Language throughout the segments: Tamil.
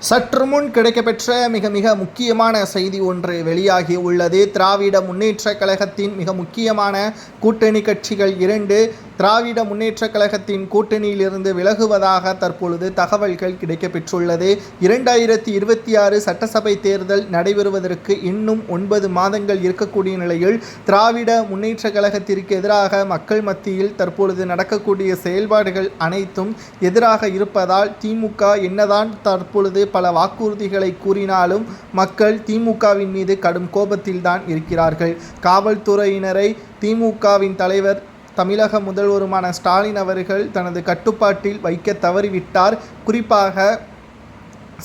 சற்று முன் கிடைக்கப்பெற்ற மிக மிக முக்கியமான செய்தி ஒன்று வெளியாகி உள்ளது. திராவிட முன்னேற்றக் கழகத்தின் மிக முக்கியமான கூட்டணி கட்சிகள் 2 திராவிட முன்னேற்றக் கழகத்தின் கூட்டணியிலிருந்து விலகுவதாக தற்பொழுது தகவல்கள் கிடைக்கப்பெற்றுள்ளது. 2026 சட்டசபை தேர்தல் நடைபெறுவதற்கு இன்னும் 9 மாதங்கள் இருக்கக்கூடிய நிலையில் திராவிட முன்னேற்றக் கழகத்திற்கு எதிராக மக்கள் மத்தியில் தற்பொழுது நடக்கக்கூடிய செயல்பாடுகள் அனைத்தும் எதிராக இருப்பதால் திமுக என்னதான் தற்பொழுது பல வாக்குறுதிகளை கூறினாலும் மக்கள் திமுகவின் மீது கடும் கோபத்தில்தான் இருக்கிறார்கள். காவல்துறையினரை திமுகவின் தலைவர் தமிழக முதல்வருமான ஸ்டாலின் அவர்கள் தனது கட்டுப்பாட்டில் வைக்க தவறிவிட்டார். குறிப்பாக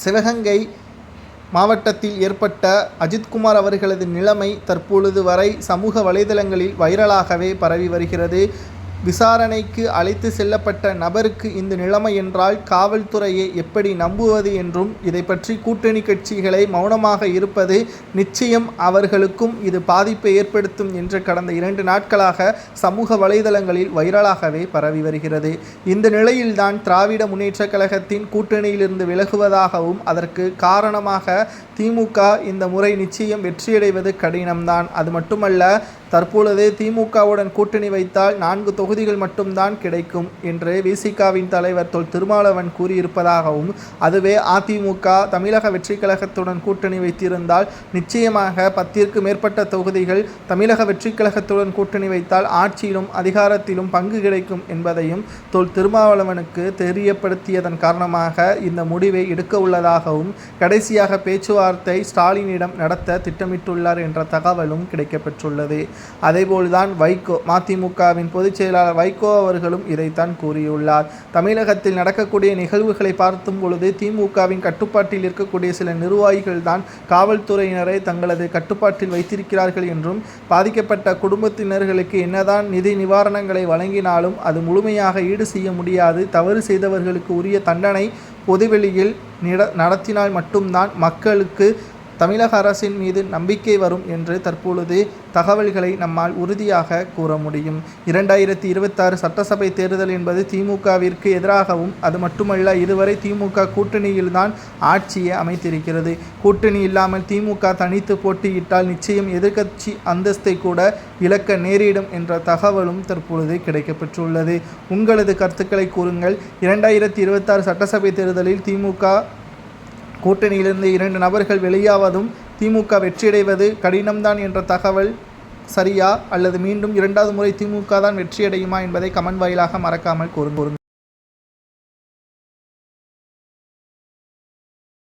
சிவகங்கை மாவட்டத்தில் ஏற்பட்ட அஜித்குமார் அவர்களது நிலைமை தற்பொழுது வரை சமூக வலைதளங்களில் வைரலாகவே பரவி வருகிறது. விசாரணைக்கு அழைத்து செல்லப்பட்ட நபருக்கு இந்த நிலைமை என்றால் காவல்துறையை எப்படி நம்புவது என்றும், இதை பற்றி கூட்டணி கட்சிகளை மௌனமாக இருப்பது நிச்சயம் அவர்களுக்கும் இது பாதிப்பை ஏற்படுத்தும் என்று கடந்த 2 நாட்களாக சமூக வலைதளங்களில் வைரலாகவே பரவி வருகிறது. இந்த நிலையில்தான் திராவிட முன்னேற்றக் கழகத்தின் கூட்டணியிலிருந்து விலகுவதாகவும், அதற்கு காரணமாக திமுக இந்த முறை நிச்சயம் வெற்றியடைவது கடினம்தான். அது மட்டுமல்ல, தற்பொழுது திமுகவுடன் கூட்டணி வைத்தால் 4 தொகுதிகள் மட்டும்தான் கிடைக்கும் என்று விசிகாவின் தலைவர் தொல் திருமாவளவன் கூறியிருப்பதாகவும், அதுவே அதிமுக தமிழக வெற்றி கழகத்துடன் கூட்டணி வைத்திருந்தால் நிச்சயமாக 10ற்கு மேற்பட்ட தொகுதிகள் தமிழக வெற்றி கழகத்துடன் கூட்டணி வைத்தால் ஆட்சியிலும் அதிகாரத்திலும் பங்கு கிடைக்கும் என்பதையும் தொல் திருமாவளவனுக்கு தெரியப்படுத்தியதன் காரணமாக இந்த முடிவை எடுக்க உள்ளதாகவும், கடைசியாக பேச்சுவார்த்தை ஸ்டாலினிடம் நடத்த திட்டமிட்டுள்ளார் என்ற தகவலும் கிடைக்கப்பெற்றுள்ளது. அதேபோல்தான் வைகோ, மதிமுகவின் பொதுச் செயலாளர் வைகோ அவர்களும் இதைத்தான் கூறியுள்ளார். தமிழகத்தில் நடக்கக்கூடிய நிகழ்வுகளை பார்த்தும் பொழுது திமுகவின் கட்டுப்பாட்டில் இருக்கக்கூடிய சில நிர்வாகிகள் தான் காவல்துறையினரை தங்களது கட்டுப்பாட்டில் வைத்திருக்கிறார்கள் என்றும், பாதிக்கப்பட்ட குடும்பத்தினர்களுக்கு என்னதான் நிதி நிவாரணங்களை வழங்கினாலும் அது முழுமையாக ஈடு செய்ய முடியாது. தவறு செய்தவர்களுக்கு உரிய தண்டனை பொதுவெளியில் நடத்தினால் மட்டும்தான் மக்களுக்கு தமிழக அரசின் மீது நம்பிக்கை வரும் என்று தற்பொழுது தகவல்களை நம்மால் உறுதியாக கூற முடியும். 2026 சட்டசபை தேர்தல் என்பது திமுகவிற்கு எதிராகவும், அது மட்டுமல்ல, இதுவரை திமுக கூட்டணியில்தான் ஆட்சியை அமைத்திருக்கிறது. கூட்டணி இல்லாமல் திமுக தனித்து போட்டியிட்டால் நிச்சயம் எதிர்க்கட்சி அந்தஸ்தை கூட இழக்க நேரிடும் என்ற தகவலும் தற்பொழுது கிடைக்கப்பெற்றுள்ளது. உங்களது கருத்துக்களை கூறுங்கள். 2026 சட்டசபை தேர்தலில் திமுக கூட்டணியிலிருந்து 2 நபர்கள் வெளியாவதும் திமுக வெற்றியடைவது கடினம்தான் என்ற தகவல் சரியா, அல்லது மீண்டும் 2வது முறை திமுக தான் வெற்றியடையுமா என்பதை கமெண்ட் வாயிலாக மறக்காமல் கூறுங்கள்.